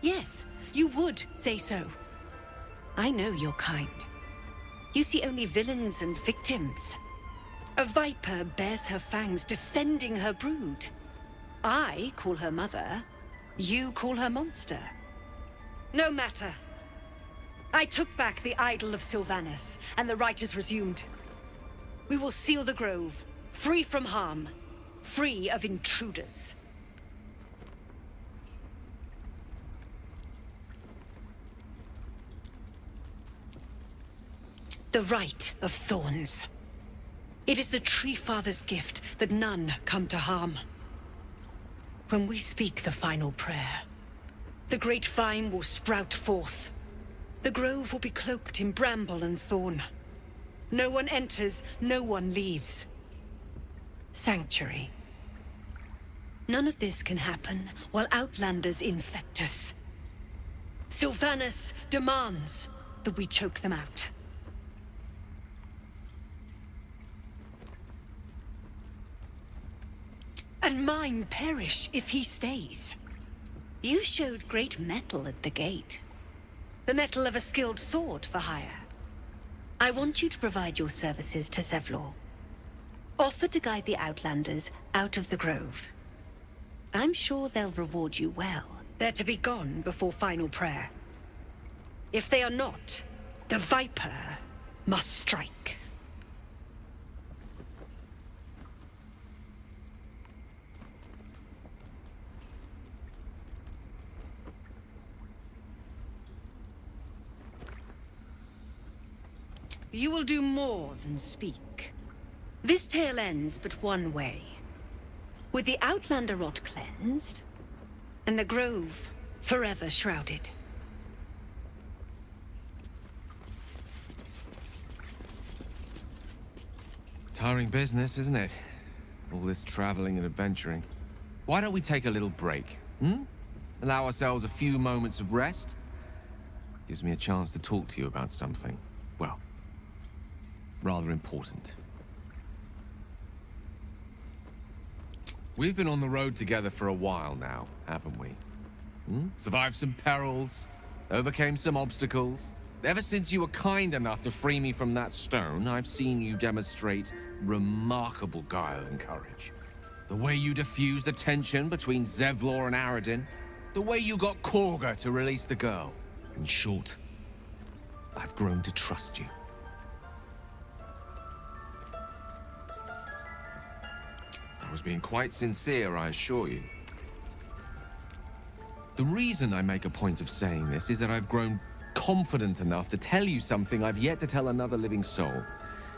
Yes, you would say so. I know your kind. You see only villains and victims. A viper bears her fangs defending her brood. I call her mother. You call her monster. No matter. I took back the idol of Sylvanas, and the rite is resumed. We will seal the grove, free from harm, free of intruders. The Rite of Thorns. It is the Tree Father's gift that none come to harm. When we speak the final prayer, the great vine will sprout forth. The grove will be cloaked in bramble and thorn. No one enters, no one leaves. Sanctuary. None of this can happen while Outlanders infect us. Sylvanas demands that we choke them out. And mine perish if he stays. You showed great mettle at the gate. The mettle of a skilled sword for hire. I want you to provide your services to Zevlor. Offer to guide the Outlanders out of the grove. I'm sure they'll reward you well. They're to be gone before final prayer. If they are not, the Viper must strike. You will do more than speak. This tale ends but one way. With the Outlander rot cleansed, and the grove forever shrouded. Tiring business, isn't it? All this traveling and adventuring. Why don't we take a little break, Allow ourselves a few moments of rest? Gives me a chance to talk to you about something, well, rather important. We've been on the road together for a while now, haven't we? Survived some perils, overcame some obstacles. Ever since you were kind enough to free me from that stone, I've seen you demonstrate remarkable guile and courage. The way you diffused the tension between Zevlor and Aradin. The way you got Korga to release the girl. In short, I've grown to trust you. I was being quite sincere, I assure you. The reason I make a point of saying this is that I've grown confident enough to tell you something I've yet to tell another living soul,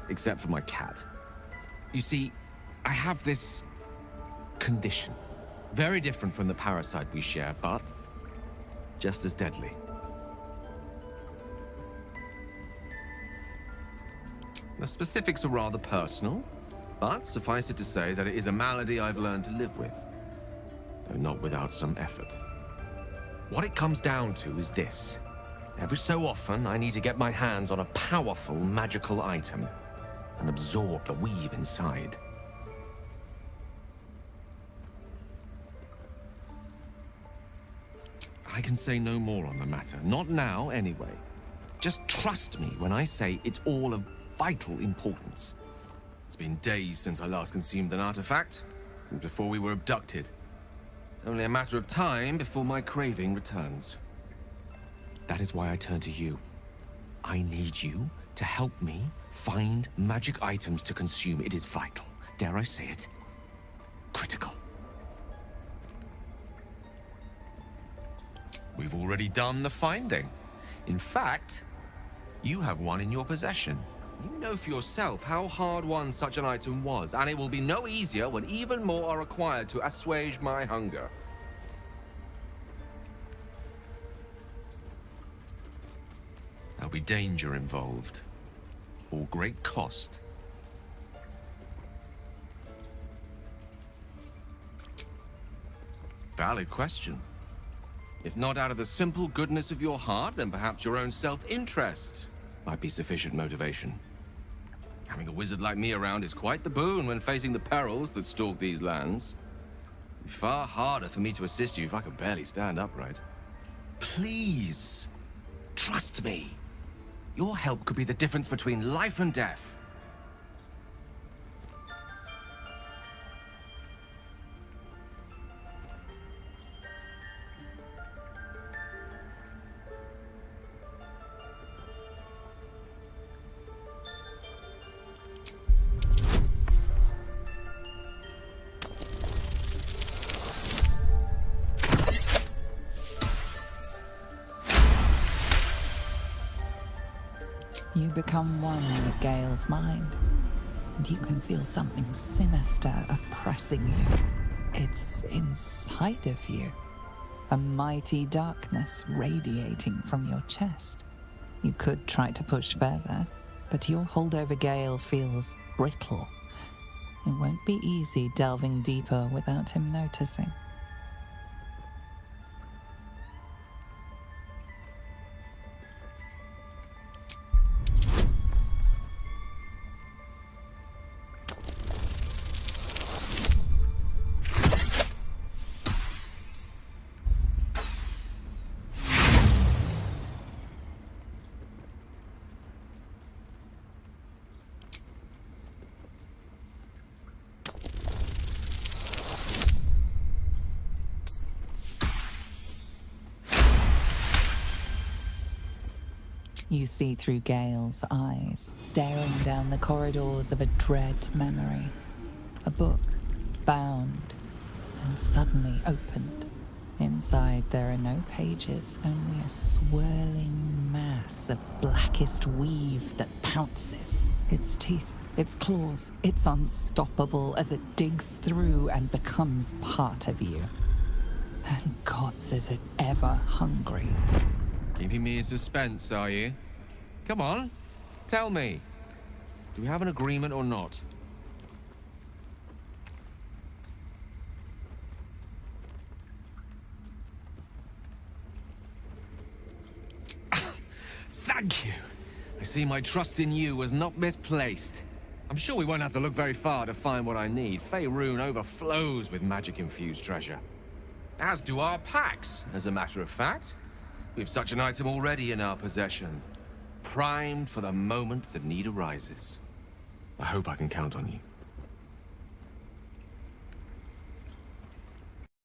except for my cat. You see, I have this condition. Very different from the parasite we share, but just as deadly. The specifics are rather personal, but suffice it to say that it is a malady I've learned to live with, though not without some effort. What it comes down to is this. Every so often, I need to get my hands on a powerful magical item and absorb the weave inside. I can say no more on the matter. Not now, anyway. Just trust me when I say it's all of vital importance. It's been days since I last consumed an artifact, since before we were abducted. It's only a matter of time before my craving returns. That is why I turn to you. I need you to help me find magic items to consume. It is vital. Dare I say it? Critical. We've already done the finding. In fact, you have one in your possession. You know for yourself how hard-won such an item was, and it will be no easier when even more are required to assuage my hunger. There'll be danger involved, or great cost. Valid question. If not out of the simple goodness of your heart, then perhaps your own self-interest might be sufficient motivation. Having a wizard like me around is quite the boon when facing the perils that stalk these lands. It'd be far harder for me to assist you if I could barely stand upright. Please, trust me. Your help could be the difference between life and death. You become one with Gale's mind, and you can feel something sinister oppressing you. It's inside of you, a mighty darkness radiating from your chest. You could try to push further, but your hold over Gale feels brittle. It won't be easy delving deeper without him noticing. You see through Gale's eyes, staring down the corridors of a dread memory. A book, bound, and suddenly opened. Inside there are no pages, only a swirling mass of blackest weave that pounces. Its teeth, its claws, it's unstoppable as it digs through and becomes part of you. And gods, is it ever hungry. Keeping me in suspense, are you? Come on, tell me. Do we have an agreement or not? Thank you. I see my trust in you was not misplaced. I'm sure we won't have to look very far to find what I need. Faerun overflows with magic-infused treasure. As do our packs, as a matter of fact. We've such an item already in our possession. Primed for the moment the need arises. I hope I can count on you.